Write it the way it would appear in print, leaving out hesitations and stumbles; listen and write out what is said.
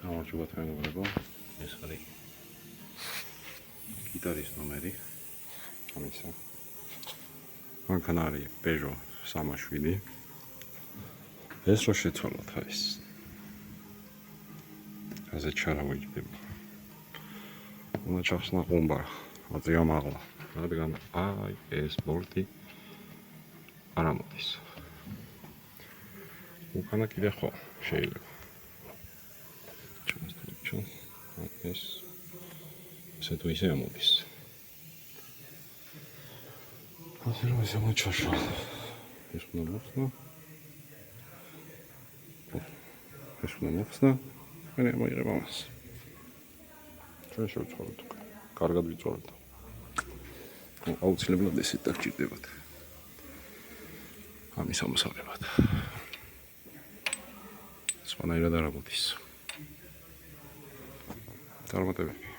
გამარჯობა თქვენგებო, ეს არის გიტარის ნომერი, ამისა. მანქანა არის Peugeot 307. ეს რო შეცვალოთ ეს. ასე ჩარავიჯდება. უნდა ჩახსნა ყუმბა, აწი ამაღლა, რადგან აი ეს ბორტი არ ამოდის. უკანა კიდე ხო შეიძლება. ეს ესე თუ ისე ამოდის. ასე რომ ესე მოჩაშო. ეს უნდა მოხსნა. ეს უნდა მოხსნა. მე მოიღებ ამას. ჩვენ შევცვალოთ უკვე. კარგად ვიწვალოთ. აუცილებლად ესე დაგჭირდებათ. ამის ამოსაღებად. სხვანაირად არ აღმოდის. წარმატებები.